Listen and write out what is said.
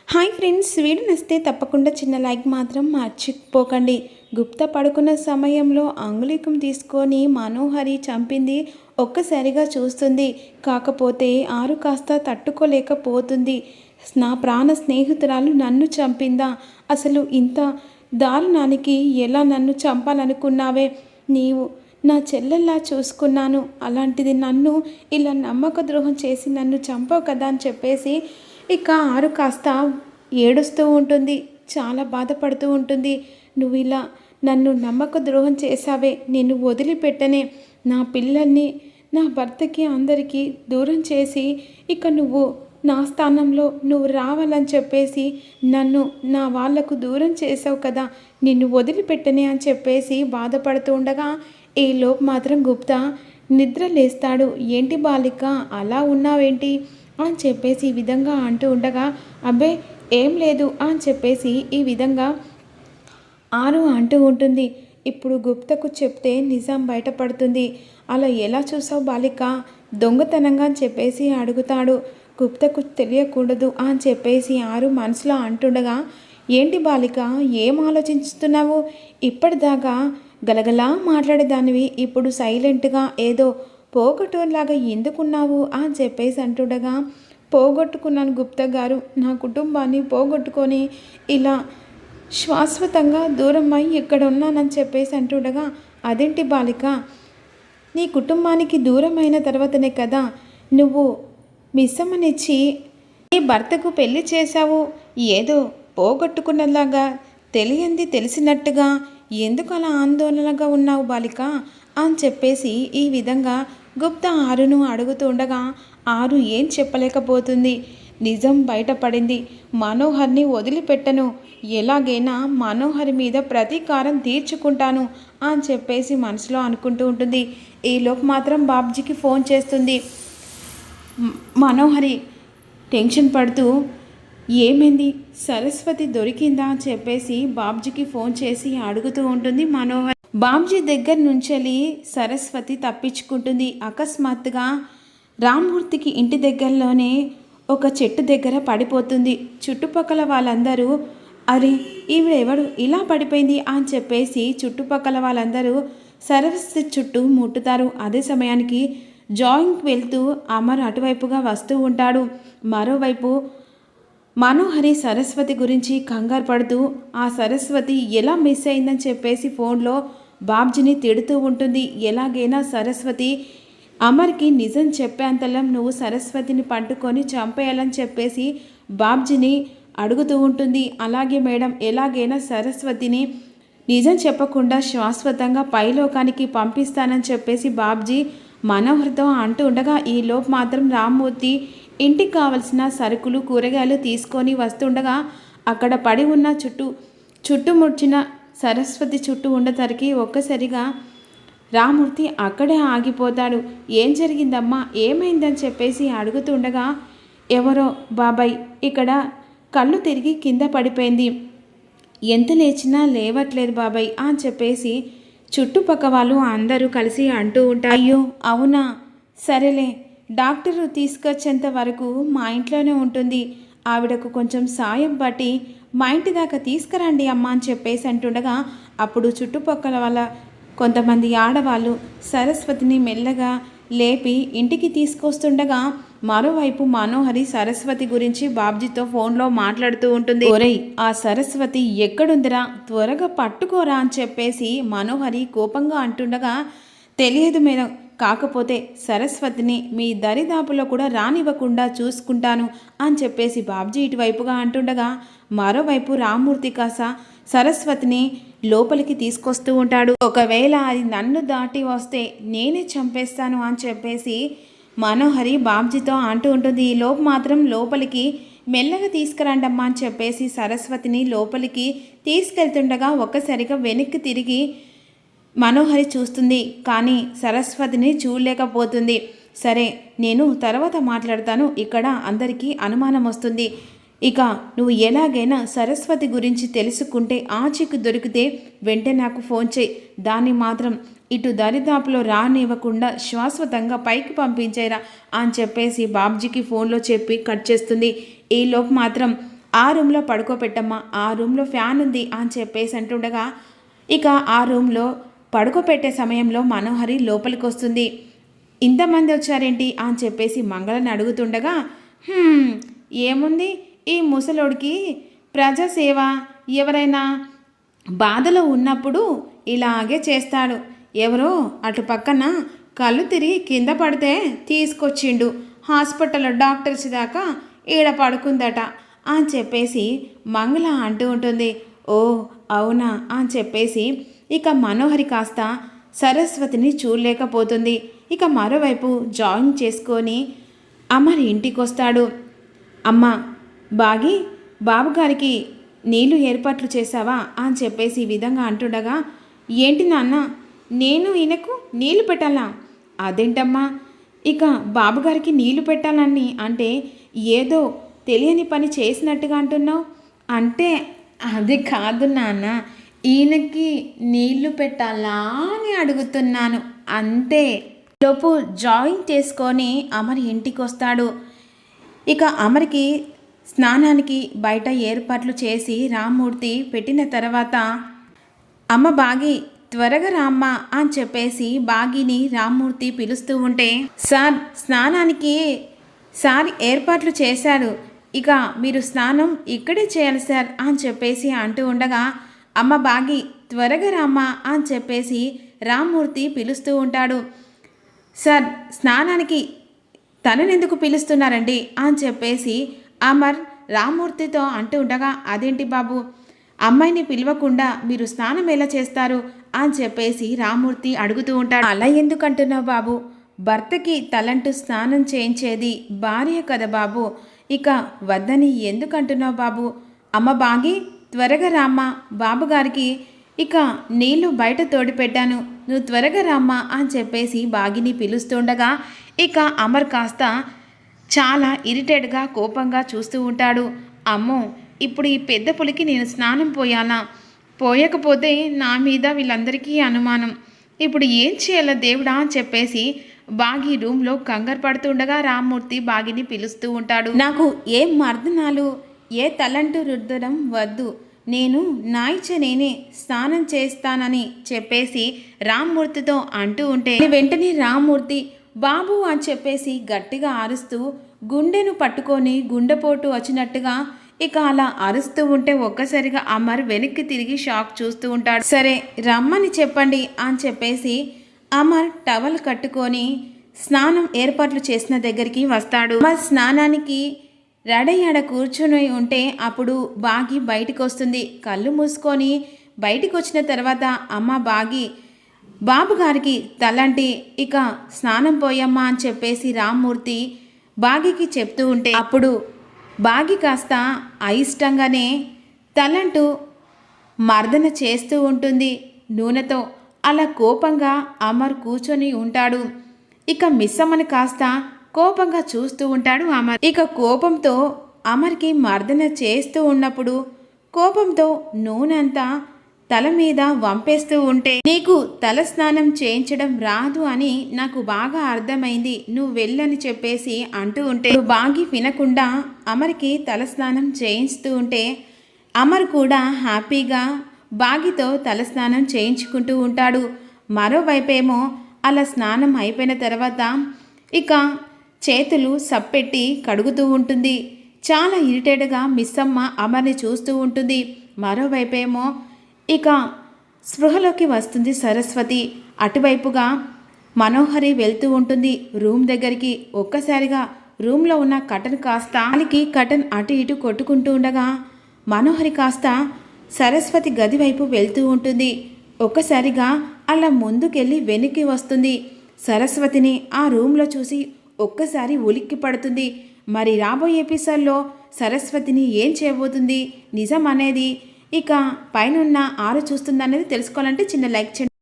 Hi friends, video నచ్చితే తప్పకుండా చిన్న లైక్ మాత్రం మర్చిపోకండి. గుప్తా పడుకున్న సమయంలో అంగుళీకం తీసుకొని మనోహరి చంపింది ఒక్కసారిగా చూస్తుంది. కాకపోతే ఆరు కాస్త తట్టుకోలేకపోతుంది. నా ప్రాణ స్నేహితురాలు నన్ను చంపిందా? అసలు ఇంత దారుణానికి ఎలా నన్ను చంపాలనుకున్నావే? నీవు నా చెల్లెల్లా చూసుకున్నాను, అలాంటిది నన్ను ఇలా నమ్మక ద్రోహం చేసి నన్ను చంపావు కదా అని చెప్పేసి ఇక ఆరు కాస్త ఏడుస్తూ ఉంటుంది. చాలా బాధపడుతూ ఉంటుంది. నువ్వు ఇలా నన్ను నమ్మక ద్రోహం చేశావే, నిన్ను వదిలిపెట్టనే. నా పిల్లల్ని, నా భర్తకి అందరికీ దూరం చేసి ఇక నువ్వు నా స్థానంలో నువ్వు రావాలని చెప్పేసి నన్ను నా వాళ్లకు దూరం చేసావు కదా, నిన్ను వదిలిపెట్టనే అని చెప్పేసి బాధపడుతూ ఉండగా ఈలోపు మాత్రం గుప్తా నిద్ర లేస్తాడు. ఏంటి బాలిక అలా ఉన్నావేంటి అని చెప్పేసి ఈ విధంగా అంటూ ఉండగా, అబ్బే ఏం లేదు అని చెప్పేసి ఈ విధంగా ఆరు అంటూ ఉంటుంది. ఇప్పుడు గుప్తకు చెప్తే నిజం బయటపడుతుంది. అలా ఎలా చూసావు బాలిక? దొంగతనంగా అని చెప్పేసి అడుగుతాడు. గుప్తకు తెలియకూడదు అని చెప్పేసి ఆరు మనసులో అంటుండగా, ఏంటి బాలిక ఏం ఆలోచిస్తున్నావు? ఇప్పటిదాకా గలగలా మాట్లాడేదానివి, ఇప్పుడు సైలెంట్గా ఏదో పోగొట్టులాగా ఎందుకున్నావు అని చెప్పేసి అంటుండగా, పోగొట్టుకున్నాను గుప్తా గారు, నా కుటుంబాన్ని పోగొట్టుకొని ఇలా శాశ్వతంగా దూరమై ఇక్కడ ఉన్నానని చెప్పేసి అంటుండగా, అదేంటి బాలిక, నీ కుటుంబానికి దూరమైన తర్వాతనే కదా నువ్వు మిస్సమ్మనిచ్చి నీ భర్తకు పెళ్లి చేశావు. ఏదో పోగొట్టుకున్నలాగా తెలియంది తెలిసినట్టుగా ఎందుకు అలా ఆందోళనగా ఉన్నావు బాలిక అని చెప్పేసి ఈ విధంగా గుప్తా ఆరును అడుగుతూ ఉండగా, ఆరు ఏం చెప్పలేకపోతుంది. నిజం బయటపడింది. మనోహర్ని వదిలిపెట్టను, ఎలాగైనా మనోహరి మీద ప్రతీకారం తీర్చుకుంటాను అని చెప్పేసి మనసులో అనుకుంటూ ఉంటుంది. ఈలోపు మాత్రం బాబ్జీకి ఫోన్ చేస్తుంది. మనోహరి టెన్షన్ పడుతూ, ఏమైంది, సరస్వతి దొరికిందా అని చెప్పేసి బాబ్జీకి ఫోన్ చేసి అడుగుతూ ఉంటుంది మనోహర్. బాబ్జీ దగ్గర నుంచెళ్ళి సరస్వతి తప్పించుకుంటుంది. అకస్మాత్తుగా రామ్మూర్తికి ఇంటి దగ్గరలోనే ఒక చెట్టు దగ్గర పడిపోతుంది. చుట్టుపక్కల వాళ్ళందరూ, అరే ఈవిడెవడు ఇలా పడిపోయింది అని చెప్పేసి చుట్టుపక్కల వాళ్ళందరూ సరస్వతి చుట్టూ ముట్టుతారు. అదే సమయానికి జాయింగ్కి వెళ్తూ అమర్ అటువైపుగా వస్తూ ఉంటాడు. మరోవైపు మనోహరి సరస్వతి గురించి కంగారు పడుతూ ఆ సరస్వతి ఎలా మిస్ అయిందని చెప్పేసి ఫోన్లో బాబ్జీని తిడుతూ ఉంటుంది. ఎలాగైనా సరస్వతి అమర్కి నిజం చెప్పేంతలో నువ్వు సరస్వతిని పట్టుకొని చంపేయాలని చెప్పేసి బాబ్జీని అడుగుతూ ఉంటుంది. అలాగే మేడం, ఎలాగైనా సరస్వతిని నిజం చెప్పకుండా శాశ్వతంగా పైలోకానికి పంపిస్తానని చెప్పేసి బాబ్జీ మనోహర్తో అంటూ ఉండగా, ఈలోపు మాత్రం రామ్మూర్తి ఇంటికి కావలసిన సరుకులు కూరగాయలు తీసుకొని వస్తుండగా అక్కడ పడి ఉన్న చుట్టుముడిచిన సరస్వతి చుట్టూ ఉండేసరికి ఒక్కసారిగా రామ్మూర్తి అక్కడే ఆగిపోతాడు. ఏం జరిగిందమ్మా, ఏమైందని చెప్పేసి అడుగుతుండగా, ఎవరో బాబాయ్ ఇక్కడ కళ్ళు తిరిగి కింద పడిపోయింది, ఎంత లేచినా లేవట్లేదు బాబాయ్ అని చెప్పేసి చుట్టుపక్క వాళ్ళు అందరూ కలిసి అంటూ ఉంటారు. అయ్యో అవునా, సరేలే, డాక్టరు తీసుకొచ్చేంత వరకు మా ఇంట్లోనే ఉంటుంది, ఆవిడకు కొంచెం సాయం పట్టి మా ఇంటి దాకా తీసుకురండి అమ్మ అని చెప్పేసి అంటుండగా, అప్పుడు చుట్టుపక్కల వాళ్ళ కొంతమంది ఆడవాళ్ళు సరస్వతిని మెల్లగా లేపి ఇంటికి తీసుకొస్తుండగా మరోవైపు మనోహరి సరస్వతి గురించి బాబ్జీతో ఫోన్లో మాట్లాడుతూ ఉంటుంది. ఒరేయ్, ఆ సరస్వతి ఎక్కడుందిరా, త్వరగా పట్టుకోరా అని చెప్పేసి మనోహరి కోపంగా అంటుండగా, తెలియదు మేడం, కాకపోతే సరస్వతిని మీ దరిదాపులో కూడా రానివ్వకుండా చూసుకుంటాను అని చెప్పేసి బాబ్జీ ఇటువైపుగా అంటుండగా, మరోవైపు రామ్మూర్తి కాస సరస్వతిని లోపలికి తీసుకొస్తూ ఉంటాడు. ఒకవేళ అది నన్ను దాటి వస్తే నేనే చంపేస్తాను అని చెప్పేసి మనోహరి బాబ్జీతో అంటూ ఉంటుంది. ఈ లోపు మాత్రం లోపలికి మెల్లగా తీసుకురండమ్మా అని చెప్పేసి సరస్వతిని లోపలికి తీసుకెళ్తుండగా ఒక్కసారిగా వెనక్కి తిరిగి మనోహరి చూస్తుంది, కానీ సరస్వతిని చూడలేకపోతుంది. సరే, నేను తర్వాత మాట్లాడతాను, ఇక్కడ అందరికీ అనుమానం వస్తుంది. ఇక నువ్వు ఎలాగైనా సరస్వతి గురించి తెలుసుకుంటే ఆచూకీ దొరికితే వెంటనే నాకు ఫోన్ చేయి, దాన్ని మాత్రం ఇటు దరిదాపులో రానివ్వకుండా శాశ్వతంగా పైకి పంపించేరా అని చెప్పేసి బాబ్జీకి ఫోన్లో చెప్పి కట్ చేస్తుంది. ఈలోపు మాత్రం ఆ రూమ్లో పడుకోపెట్టమ్మా, ఆ రూమ్లో ఫ్యాన్ ఉంది అని చెప్పేసి అంటుండగా ఇక ఆ రూమ్లో పడుకోపెట్టే సమయంలో మనోహరి లోపలికి వస్తుంది. ఇంతమంది వచ్చారేంటి అని చెప్పేసి మంగళని అడుగుతుండగా ఏముంది, ఈ ముసలోడికి ప్రజాసేవ, ఎవరైనా బాధలో ఉన్నప్పుడు ఇలాగే చేస్తాడు. ఎవరో అటు పక్కన కళ్ళు తిరిగి కింద పడితే తీసుకొచ్చిండు, హాస్పిటల్లో డాక్టర్స్ దాకా ఈడ పడుకుందట అని చెప్పేసి మంగళ అంటూ ఉంటుంది. ఓ అవునా అని చెప్పేసి ఇక మనోహరి కాస్త సరస్వతిని చూడలేకపోతుంది. ఇక మరోవైపు జాయిన్ చేసుకొని అమర్ ఇంటికి వస్తాడు. అమ్మ బాగి, బాబుగారికి నీళ్లు ఏర్పాట్లు చేశావా అని చెప్పేసి ఈ విధంగా అంటుండగా, ఏంటి నాన్న, నేను ఈయనకు నీళ్లు పెట్టాలా? అదేంటమ్మా, ఇక బాబుగారికి నీళ్లు పెట్టాలని అంటే ఏదో తెలియని పని చేసినట్టుగా అంటున్నావు. అంటే అది కాదు నాన్న, ఈయనకి నీళ్లు పెట్టాలా అని అడుగుతున్నాను అంతే. లోపు జాయిన్ చేసుకొని అమర్ ఇంటికి వస్తాడు. ఇక అమర్కి స్నానానికి బయట ఏర్పాట్లు చేసి రామ్మూర్తి పెట్టిన తర్వాత, అమ్మ బాగి త్వరగా రామ్మ అని చెప్పేసి బాగిని రామ్మూర్తి పిలుస్తూ ఉంటే, సార్ స్నానానికి సార్ ఏర్పాట్లు చేశాడు, ఇక మీరు స్నానం ఇక్కడే చేయాలి సార్ అని చెప్పేసి అంటూ ఉండగా, అమ్మ బాగి త్వరగా రామ్మ అని చెప్పేసి రామ్మూర్తి పిలుస్తూ ఉంటాడు. సార్ స్నానానికి తననెందుకు పిలుస్తున్నారండి అని చెప్పేసి అమర్ రామ్మూర్తితో అంటూ ఉండగా, అదేంటి బాబు, అమ్మాయిని పిలవకుండా మీరు స్నానం ఎలా చేస్తారు అని చెప్పేసి రామ్మూర్తి అడుగుతూ ఉంటాడు. అలా ఎందుకు అంటున్నావు బాబు, భర్తకి తలంటూ స్నానం చేయించేది భార్య కదా బాబు, ఇక వద్దని ఎందుకు అంటున్నావు బాబు? అమ్మ బాగి త్వరగా రామ్మ, బాబుగారికి ఇక నీళ్లు బయట తోడిపెట్టాను, నువ్వు త్వరగా రామ్మా అని చెప్పేసి బాగిని పిలుస్తుండగా ఇక అమర్ కాస్త చాలా ఇరిటేట్గా కోపంగా చూస్తూ ఉంటాడు. అమ్మో, ఇప్పుడు ఈ పెద్ద పులికి నేను స్నానం పోయాలా? పోయకపోతే నా మీద వీళ్ళందరికీ అనుమానం. ఇప్పుడు ఏం చేయాలా దేవుడా అని చెప్పేసి బాగి రూమ్లో కంగారు పడుతుండగా రామ్మూర్తి బాగిని పిలుస్తూ ఉంటాడు. నాకు ఏం మర్దనాలు, ఏ తలంటూ రుద్దడం వద్దు, నేను నా ఇచ్చ నేనే స్నానం చేస్తానని చెప్పేసి రామ్మూర్తితో అంటూ ఉంటే వెంటనే రామ్మూర్తి బాబు అని చెప్పేసి గట్టిగా అరుస్తూ గుండెను పట్టుకొని గుండెపోటు వచ్చినట్టుగా ఇక అలా అరుస్తూ ఉంటే ఒక్కసారిగా అమర్ వెనక్కి తిరిగి షాక్ చూస్తూ ఉంటాడు. సరే రమ్మని చెప్పండి అని చెప్పేసి అమర్ టవల్ కట్టుకొని స్నానం ఏర్పాట్లు చేసిన దగ్గరికి వస్తాడు. అమర్ స్నానానికి రెడీ ఆడ కూర్చుని ఉంటే అప్పుడు బాగి బయటికి వస్తుంది. కళ్ళు మూసుకొని బయటికి వచ్చిన తర్వాత అమ్మ బాగి బాబుగారికి తలంటి ఇక స్నానం పోయమ్మా అని చెప్పేసి రామ్మూర్తి బాగికి చెప్తూ ఉంటే అప్పుడు బాగి కాస్త అయిష్టంగానే తలంటూ మర్దన చేస్తూ ఉంటుంది నూనెతో. అలా కోపంగా అమర్ కూర్చొని ఉంటాడు. ఇక మిస్సమ్మని కాస్త కోపంగా చూస్తూ ఉంటాడు అమర్. ఇక కోపంతో అమర్కి మర్దన చేస్తూ ఉన్నప్పుడు కోపంతో నూనె అంతా తల మీద వంపేస్తూ ఉంటే, నీకు తల స్నానం చేయించడం రాదు అని నాకు బాగా అర్థమైంది, నువ్వు వెళ్ళని చెప్పేసి అంటూ ఉంటే బాగి వినకుండా అమర్కి తల స్నానం చేయిస్తూ ఉంటే అమర్ కూడా హ్యాపీగా బాగితో తల స్నానం చేయించుకుంటూ ఉంటాడు. మరోవైపేమో అలా స్నానం అయిపోయిన తర్వాత ఇక చేతులు సప్పెట్టి కడుగుతూ ఉంటుంది. చాలా ఇరిటేట్గా మిస్సమ్మ అమర్ని చూస్తూ ఉంటుంది. మరోవైపేమో ఇక స్పృహలోకి వస్తుంది సరస్వతి. అటువైపుగా మనోహరి వెళ్తూ ఉంటుంది రూమ్ దగ్గరికి. ఒక్కసారిగా రూమ్లో ఉన్న కటన్ కాస్త అలికి కటన్ అటు ఇటు కొట్టుకుంటూ ఉండగా మనోహరి కాస్త సరస్వతి గది వైపు వెళ్తూ ఉంటుంది. ఒక్కసారిగా అలా ముందుకెళ్ళి వెనక్కి వస్తుంది. సరస్వతిని ఆ రూమ్లో చూసి ఒక్కసారి ఉలిక్కి పడుతుంది. మరి రాబోయే ఎపిసోడ్లో సరస్వతిని ఏం చేయబోతుంది, నిజం అనేది ఇక పైనున్న ఆరు చూస్తుందనేది తెలుసుకోవాలంటే చిన్న లైక్ చేయండి.